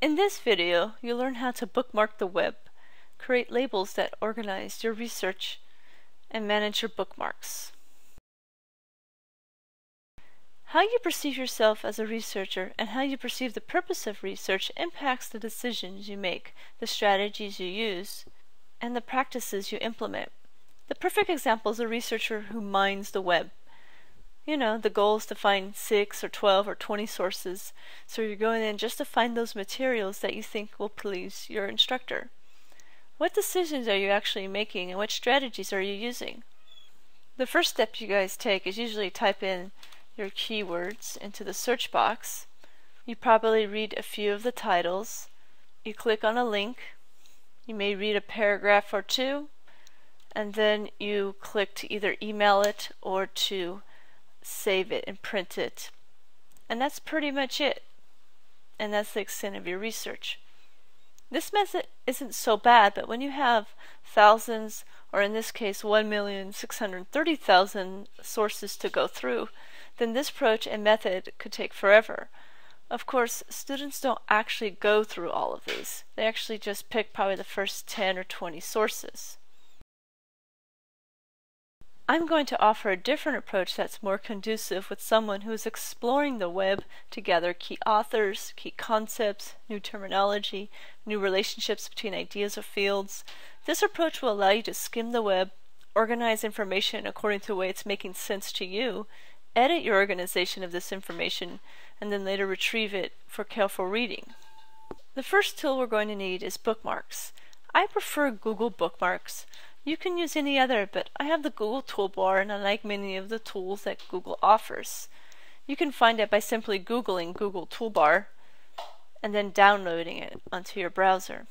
In this video, you'll learn how to bookmark the web, create labels that organize your research, and manage your bookmarks. How you perceive yourself as a researcher and how you perceive the purpose of research impacts the decisions you make, the strategies you use, and the practices you implement. The perfect example is a researcher who mines the web. You know, the goal is to find 6 or 12 or 20 sources, so you're going in just to find those materials that you think will please your instructor. What decisions are you actually making and what strategies are you using? The first step you guys take is usually type in your keywords into the search box. You probably read a few of the titles. You click on a link. You may read a paragraph or two, and then you click to either email it or to save it and print it. And that's pretty much it. And that's the extent of your research. This method isn't so bad, but when you have thousands, or in this case 1,630,000 sources to go through, then this approach and method could take forever. Of course, students don't actually go through all of these. They actually just pick probably the first 10 or 20 sources. I'm going to offer a different approach that's more conducive with someone who is exploring the web to gather key authors, key concepts, new terminology, new relationships between ideas or fields. This approach will allow you to skim the web, organize information according to the way it's making sense to you, edit your organization of this information, and then later retrieve it for careful reading. The first tool we're going to need is Bookmarks. I prefer Google Bookmarks. You can use any other, but I have the Google toolbar and I like many of the tools that Google offers. You can find it by simply Googling Google toolbar and then downloading it onto your browser.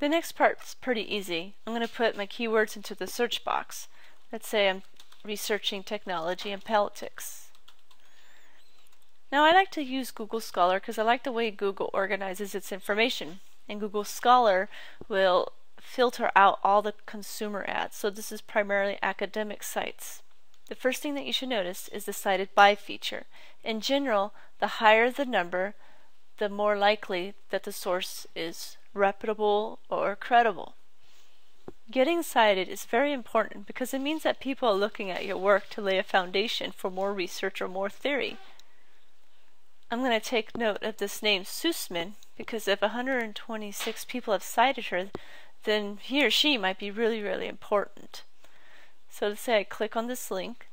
The next part is pretty easy. I'm going to put my keywords into the search box. Let's say I'm researching technology and politics. Now I like to use Google Scholar because I like the way Google organizes its information, and Google Scholar will filter out all the consumer ads, so this is primarily academic sites. The first thing that you should notice is the cited by feature. In general, the higher the number, the more likely that the source is reputable or credible. Getting cited is very important because it means that people are looking at your work to lay a foundation for more research or more theory. I'm going to take note of this name Sussman because if 126 people have cited her, then he or she might be really, really important. So let's say I click on this link.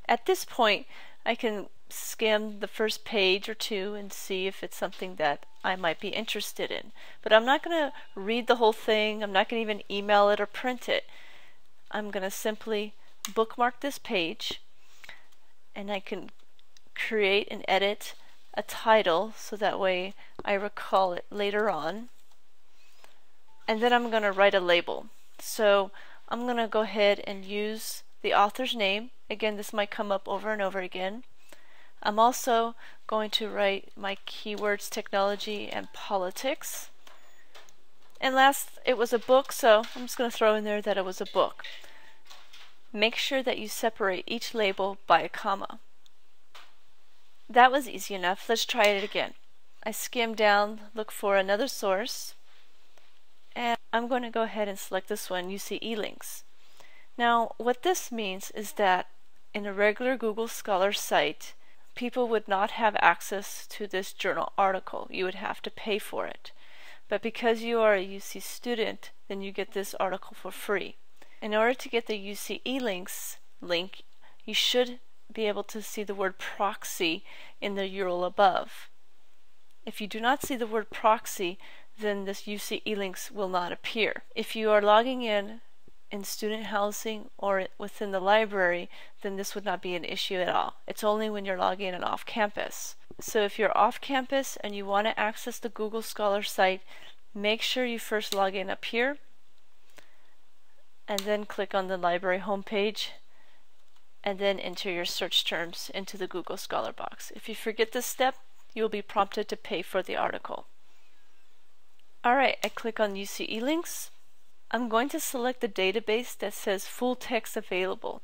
At this point, I can skim the first page or two and see if it's something that I might be interested in. But I'm not going to read the whole thing. I'm not going to even email it or print it. I'm going to simply bookmark this page, and I can create and edit a title so that way I recall it later on. And then I'm going to write a label. So I'm going to go ahead and use the author's name. Again, this might come up over and over again. I'm also going to write my keywords technology and politics. And last, it was a book, so I'm just going to throw in there that it was a book. Make sure that you separate each label by a comma. That was easy enough. Let's try it again. I skim down, look for another source. And I'm going to go ahead and select this one, UC eLinks. Now, what this means is that in a regular Google Scholar site, people would not have access to this journal article. You would have to pay for it. But because you are a UC student, then you get this article for free. In order to get the UC eLinks link, you should be able to see the word proxy in the URL above. If you do not see the word proxy, then this UC eLinks will not appear. If you are logging in student housing or within the library, then this would not be an issue at all. It's only when you're logging in off campus. So if you're off campus and you want to access the Google Scholar site, make sure you first log in up here and then click on the library homepage and then enter your search terms into the Google Scholar box. If you forget this step, you will be prompted to pay for the article. Alright, I click on UC eLinks. I'm going to select the database that says full text available.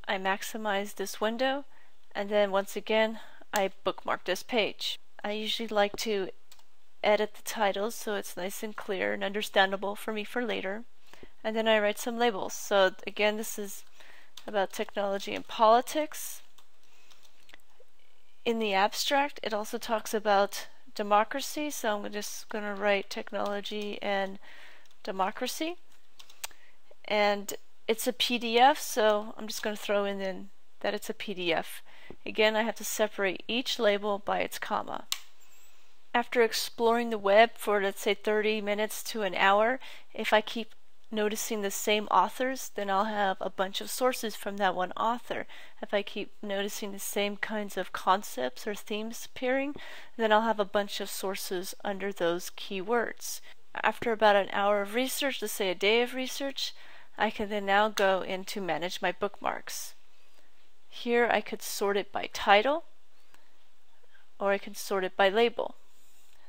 I maximize this window, and then once again I bookmark this page. I usually like to edit the titles so it's nice and clear and understandable for me for later. And then I write some labels. So again, this is about technology and politics. In the abstract, it also talks about democracy, so I'm just going to write technology and democracy. And it's a PDF, so I'm just going to throw in then that it's a PDF. Again, I have to separate each label by its comma. After exploring the web for, let's say, 30 minutes to an hour, if I keep noticing the same authors, then I'll have a bunch of sources from that one author. If I keep noticing the same kinds of concepts or themes appearing, then I'll have a bunch of sources under those keywords. After about an hour of research, let's say a day of research, I can then now go in to manage my bookmarks. Here I could sort it by title, or I can sort it by label.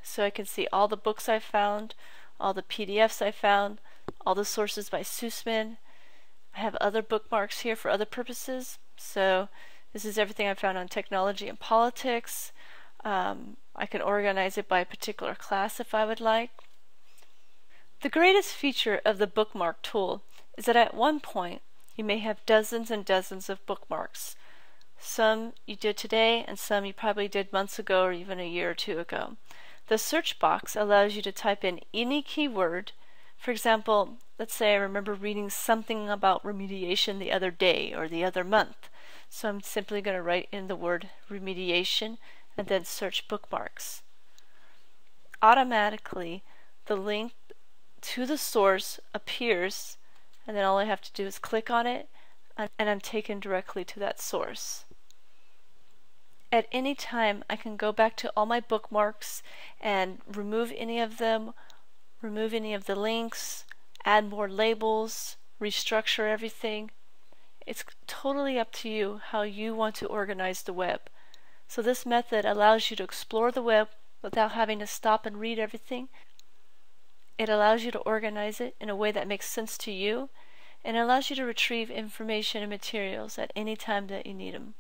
So I can see all the books I found, all the PDFs I found, all the sources by Sussman. I have other bookmarks here for other purposes. So this is everything I found on technology and politics. I can organize it by a particular class if I would like. The greatest feature of the bookmark tool is that at one point you may have dozens and dozens of bookmarks. Some you did today and some you probably did months ago or even a year or two ago. The search box allows you to type in any keyword. For example, let's say I remember reading something about remediation the other day or the other month. So I'm simply going to write in the word remediation and then search bookmarks. Automatically, the link to the source appears, and then all I have to do is click on it and I'm taken directly to that source. At any time, I can go back to all my bookmarks and remove any of them, remove any of the links, add more labels, restructure everything. It's totally up to you how you want to organize the web. So this method allows you to explore the web without having to stop and read everything. It allows you to organize it in a way that makes sense to you, and it allows you to retrieve information and materials at any time that you need them.